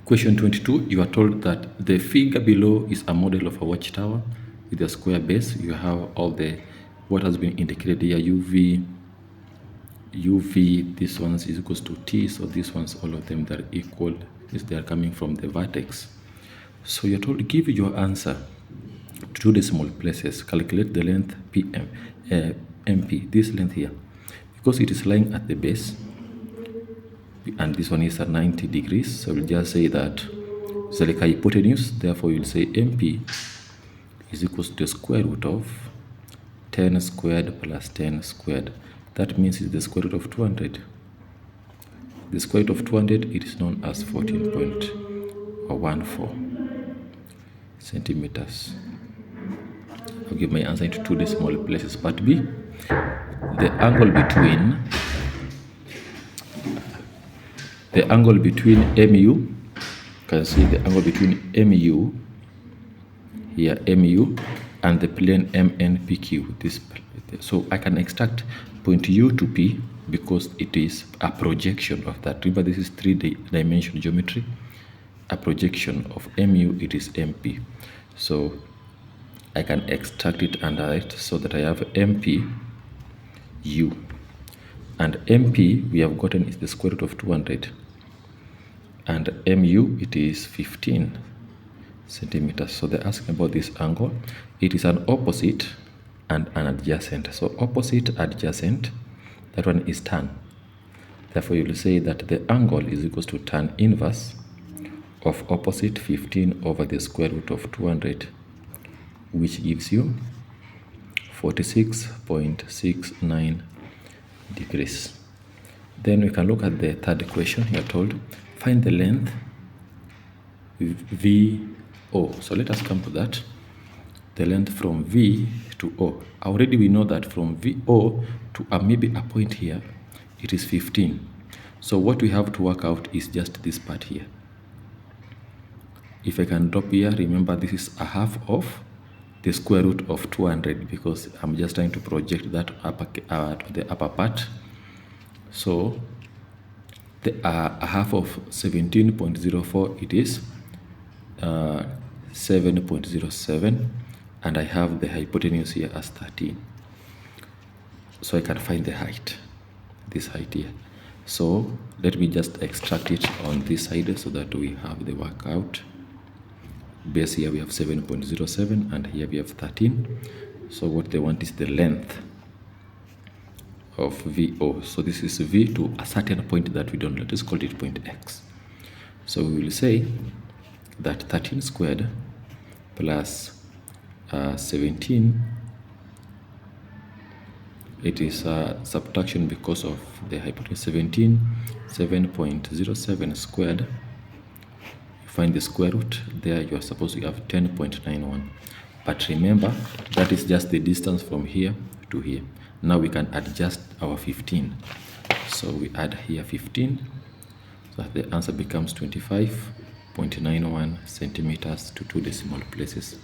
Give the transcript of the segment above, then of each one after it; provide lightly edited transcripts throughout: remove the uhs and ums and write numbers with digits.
Question 22, you are told that the figure below is a model of a watchtower with a square base. You have all the, what has been indicated here, UV, this one is equals to T, so these ones, all of them, they're equal, they are coming from the vertex. So you're told to give your answer to 2 decimal places, calculate the length MP, this length here, because it is lying at the base, and this one is at 90 degrees, so we'll just say that it's like a hypotenuse, therefore you'll say MP is equals to the square root of 10 squared plus 10 squared. That means it's the square root of 200. The square root of 200, it is known as 14.14 centimeters. I'll give my answer into 2 decimal places. Part B, the angle between MU, you can see the angle between MU here, MU, and the plane MNPQ. So I can extract point U to P because it is a projection of that. Remember, this is 3-dimensional geometry. A projection of MU, it is MP. So I can extract it and write so that I have MP U. And MP we have gotten is the square root of 200. And MU, it is 15 centimeters. So they're asking about this angle. It is an opposite and an adjacent. So opposite, adjacent, that one is tan. Therefore you will say that the angle is equal to tan inverse of opposite 15 over the square root of 200, which gives you 46.69 degrees. Then we can look at the third question. You are told find the length VO. So let us come to that. The length from V to O. Already we know that from VO to maybe a point here, it is 15. So what we have to work out is just this part here. If I can drop here, remember this is a half of the square root of 200 because I'm just trying to project that the upper part. So a half of 17.04, it is 7.07, and I have the hypotenuse here as 13. So I can find the height, this height here. So let me just extract it on this side so that we have the workout. Base here we have 7.07 and here we have 13. So what they want is the length of VO. So this is V to a certain point that we don't know. Let's call it point X. So we will say that 13 squared plus 17, it is a subtraction because of the hypotenuse. 7.07 squared. Find the square root. There you are supposed to have 10.91. But remember, that is just the distance from here to here. Now we can adjust our 15. So we add here 15. So the answer becomes 25.91 centimeters to 2 decimal places.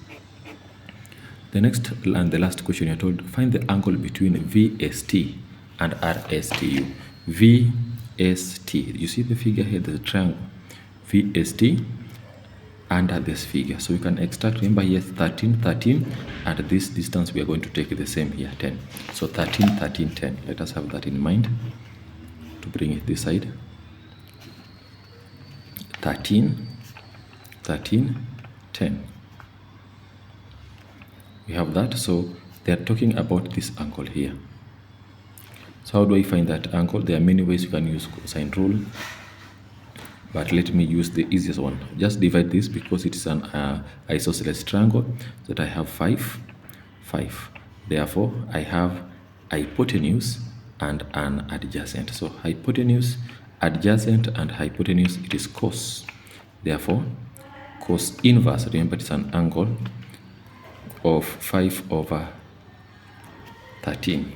The next and the last question, you're told find the angle between VST and RSTU. VST. You see the figure here, the triangle. VST under this figure. So we can extract, remember here 13, 13, and this distance we are going to take the same here, 10. So 13, 13, 10. Let us have that in mind to bring it this side. 13, 13, 10. We have that. So they are talking about this angle here. So how do I find that angle? There are many ways you can use cosine rule, but let me use the easiest one. Just divide this because it is an isosceles triangle that I have 5. Therefore, I have hypotenuse and an adjacent. So hypotenuse, adjacent, and hypotenuse, it is cos. Therefore, cos inverse, remember it's an angle of 5 over 13.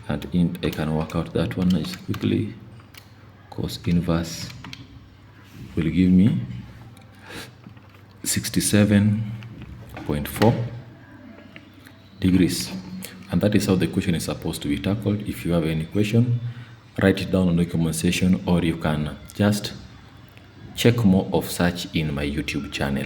And I can work out that one nice quickly. Cos inverse will give me 67.4 degrees. And that is how the question is supposed to be tackled. If you have any question, write it down on the comment section, or you can just Check more of such in my YouTube channel.